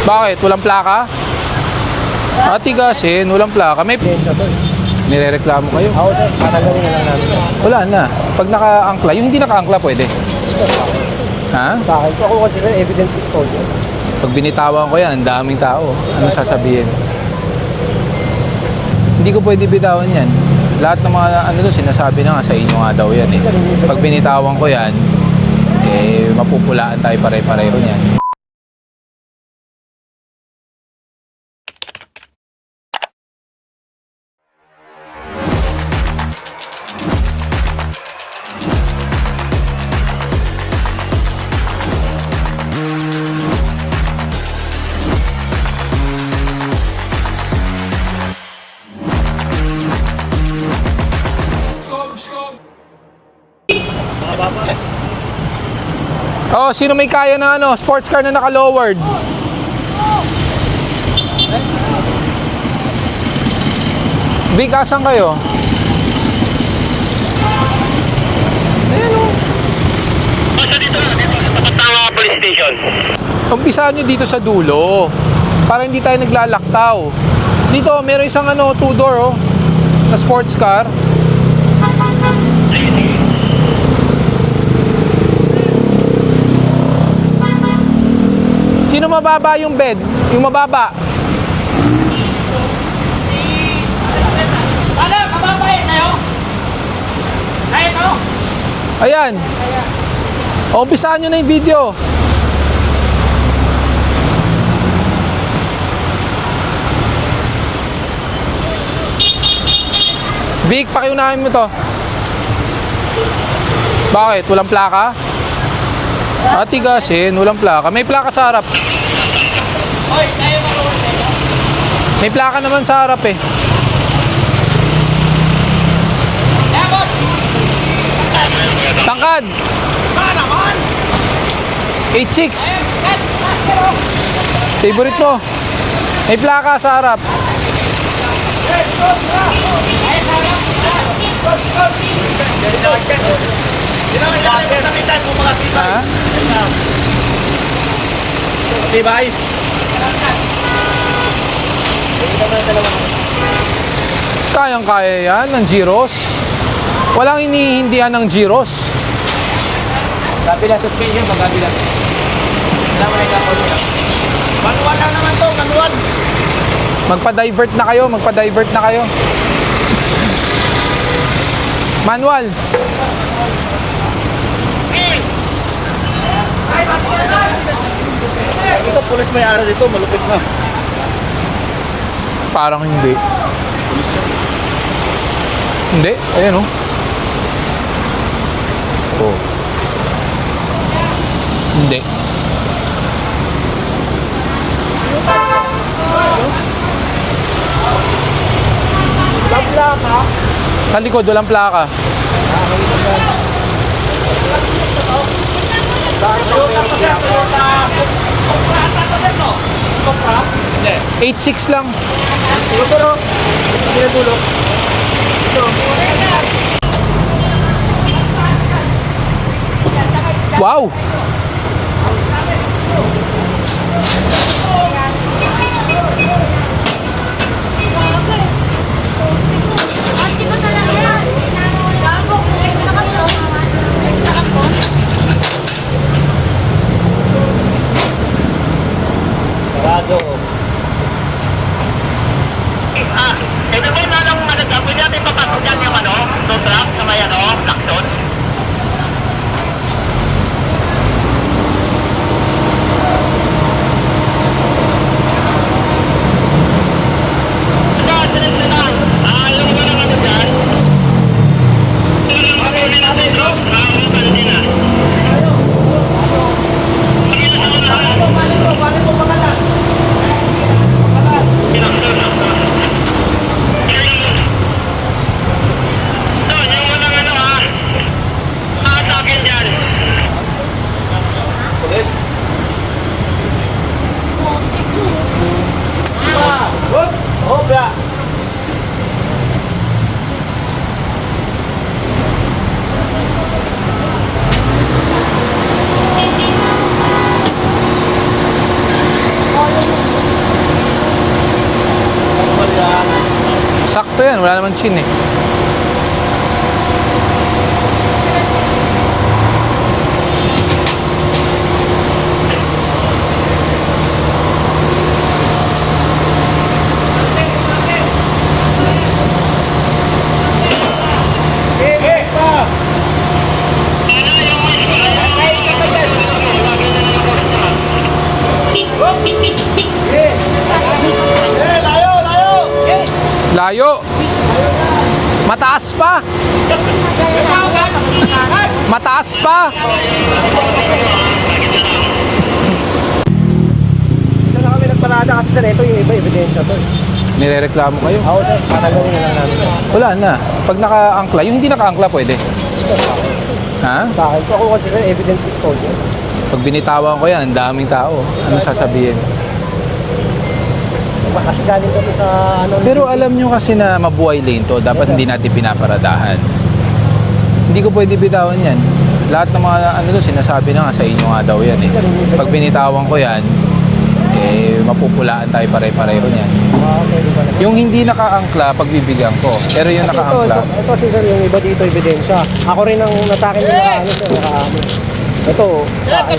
Bakit? Walang plaka? Tigasin, walang plaka. May nirereklamo kayo? Ako sir, patanggalin na lang namin sir. Wala na. Pag naka-angkla, yung hindi naka-angkla pwede. Ha? Sa akin, ako kasi sir, evidence is stolen. Pag binitawan ko yan, ang daming tao. Anong sasabihin? Hindi ko pwede bitawan yan. Lahat ng mga ano doon, sinasabi na nga sa inyo nga daw yan eh. Pag binitawan ko yan, mapupulaan tayo pare-pareho niyan. Oh, sino may kaya na sports car na naka-lowered? Vic, asan kayo? Ayan o. Dito, sa Patawa Police Station. Umpisahan nyo dito sa dulo para hindi tayo naglalaktaw. Dito, meron isang two-door na sports car. Sino mababa yung bed? Yung mababa? Ano? Mababa yan sa'yo? Kaya ito? Ayan. Umpisahan nyo na yung video. Vic, pakiunahin mo to. Bakit? Walang plaka? Tigasin, walang plaka. May plaka sa harap. Hoy, tayo maluwan sa'yo. May plaka naman sa harap eh. Dapat! Tangkad! Naman! 86. Favorite mo. May plaka sa harap. Ha? Tibay? Kayang-kaya yan ng gyros. Walang hinihindihan ng gyros. Kapila suspension, magkabila. Wala mo na ikakot nila. Manual lang naman to, manual. Magpa-divert na kayo, magpa-divert na kayo. Manual. Ito, pulis may araw dito, malupit na. Parang hindi. Hindi, ayan oh. Oh. Hindi. Plaka. Sa likod, walang plaka. Hindi. 86 lang. Ito no? Pinatulog. Wow! Sarado. Ito ba na lang maganda? Pwede natin papasok dyan yung no trap sa may Lakson? Yung iba ng dyan? Yung kapuli natin, bro? Ano din ah? yan, wala naman chin eh. Layo. Mataas pa. Mataas pa. Dito na kami nagparada kasi sir, ito yung iba ebidensya to. Nirereklamo kayo? Ako sir, patanggalin na lang namin sir. Wala na. Pag naka-angkla, yung hindi naka-angkla pwede. Ha? Sa akin, ako kasi sir, evidence is told yun. Pag binitawan ko yan, ang daming tao. Ano sasabihin? Kasi galing kami sa ano. Pero alam nyo kasi na mabuhay lane to, dapat Yes, sir. hindi natin pinaparadahan. Hindi ko pwede bitawan yan. Lahat ng mga ano to, sinasabi na nga sa inyo nga daw yan eh. Pag binitawan ko yan, eh mapupulaan tayo pare-pareho niyan. Pwede pala. Yung hindi naka-angkla, pagbibigyan ko. Pero yung Kasi naka-angkla, ito si sir, yung iba dito ebidensya. Ako rin ang nasa akin yung naka, ano sir, naka ano. Ito, sa akin.